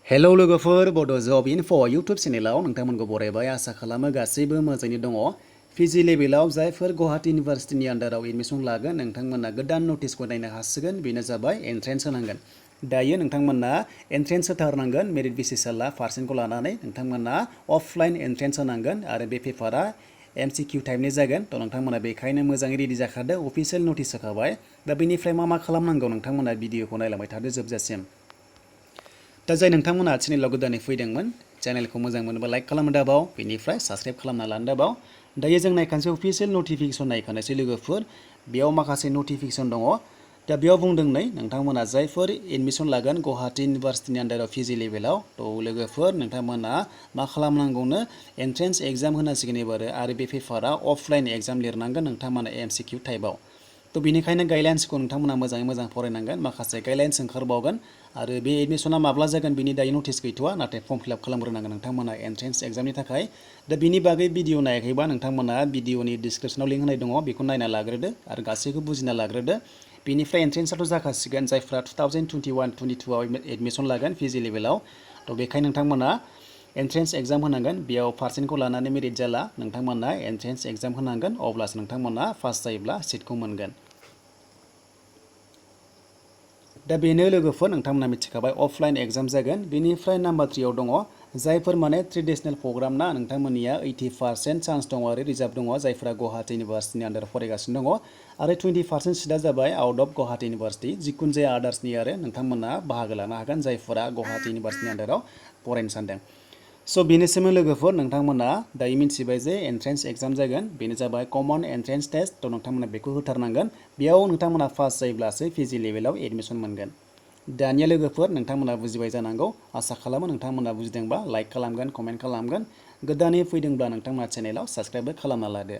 Hello लोगोफोर बड' जब enough' YouTube चेनेलाव नोंथांमोनखौ बरायबाय आसा खालामो गासैबो मोजाङै दङ। पिजि लेभेलाव जायफोर गुवाहाटी इउनिभार्सिटिनि आन्डाराव एडमिसन लागोन नोंथांमोना गोदान नटिसखौ नायनो हासिगोन। बेनो जाबाय एन्ट्रेन्स होनांगोन। दायो नोंथांमोना एन्ट्रेन्स होथारनांगोन। मेरिट बेसिस पारसेन्टखौ लानानै नोंथांमोना अफलाइन एन्ट्रेन्स होनांगोन आरो बे पेपारा एमसिकिउ टाइपनि जागोन। थ' नोंथांमोना बेखायनो मोजाङै रेडि जाखादो। अफिसियेल नटिस होखाबाय। दा बेनिफ्राय मा खालामनांगौ नोंथांमोना भिडिअखौ नायलांबाय थादो जोबजासिम। दा जाय नोंथांमोना चेनेलाव गोदानै फैदोंमोन चेनेलखौ मोजां मोनोबा लाइक खालामनो दाबाव, बेनिफ्राय साबस्क्राइब खालामना लानो दाबाव। दायो जों नायखानोसै अफिसियेल नटिफिकेसन नायखानोसै लोगोफोर। बेयाव माखासे नटिफिकेसन दङ। दा बेयाव बुंदों नै नोंथांमोना जायफोर एडमिसन लागोन गुवाहाटी इउनिभार्सिटिनि आन्डाराव पिजि लेभेलाव थ' लोगोफोर नोंथांमोना मा खालामनांगौनो एन्ट्रेन्स एग्जाम होनांसिगोन एबारो आरो बे पेपारा अफलाइन एग्जाम लिरनांगोन नोंथांमोना एमसिकिउ टाइपआव। थ' बेनिखायनो गाइडलाइन्सखौ नोंथांमोना मोजाङै मोजां फरायनांगोन। माखासे गाइडलाइन्स ओंखारबावगोन आरो बे एडमिसना माब्ला जागोन बिनि दायो नटिस गैथ'वा, नाथाय फर्म फिलआप खालामग्रोनांगोन नोंथांमोना एन्ट्रेन्स एग्जामनि थाखाय। दा बिनि बागै भिडिअ नायाखैबा नोंथांमोना भिडिअनि डिसक्रिपसनाव लिंक होनाय दङ, बेखौ नायना लाग्रोदो आरो गासैखौ बुजिना लाग्रोदो। बेनिफ्राय एन्ट्रेन्सआथ' जाखासिगोन जायफ्रा 2021-22आव एडमिसन लागोन पिजि लेभेलाव। थ' बेखायनो नोंथांमोना एन्ट्रेन्स एग्जाम होनांगोन। बेयाव पारसेन्टखौ लानानै मेरिट जाला, नोंथांमोना एन्ट्रेन्स एग्जाम होनांगोन। अब्लासो नोंथांमोना पास जायोब्ला सिटखौ मोनगोन। दा बेनो लोगोफोर नोंथांमोना मिथिखाबाय अफलाइन एग्जाम जागोन। बेनिफ्राय नाम्बार 3आव दङ जायफोर माने ट्रेडिसनेल प्रग्राम ना नोंथांमोननिया 80% चान्स दङ आरो रिजार्भ दङ जायफोरा गुवाहाटी इउनिभार्सिटिनि आन्डाराव फरायगासिनो दङ आरो 20% सिटआ जाबाय आउट अफ गुवाहाटी इउनिभार्सिटि। जिखुनु जाया आदार्सनि आरो नोंथांमोना बाहागो लानो हागोन जायफोरा गुवाहाटी इउनिभार्सिटिनि आन्डाराव फरायनो सानदों। स' बेनोसैमोन लोगोफोर नोंथांमोना दायो मिथिबाय जे एन्ट्रेन्स एग्जाम जागोन। बेनो जाबाय कमन एन्ट्रेन्स टेस्ट। थ' नोंथांमोना बेखौ होथारनांगोन। बेयाव नोंथांमोना पास जायोब्लासो पिजि लेभेलाव एडमिसन मोनगोन। दानिया लोगोफोर नोंथांमोना बुजिबाय जानांगौ। आसा खालामो नोंथांमोना बुजिदोंबा लाइक खालामगोन, कमेन्ट खालामगोन। गोदानै फैदोंब्ला नोंथांमोना चेनेलाव साबस्क्राइबबो खालामना लादो।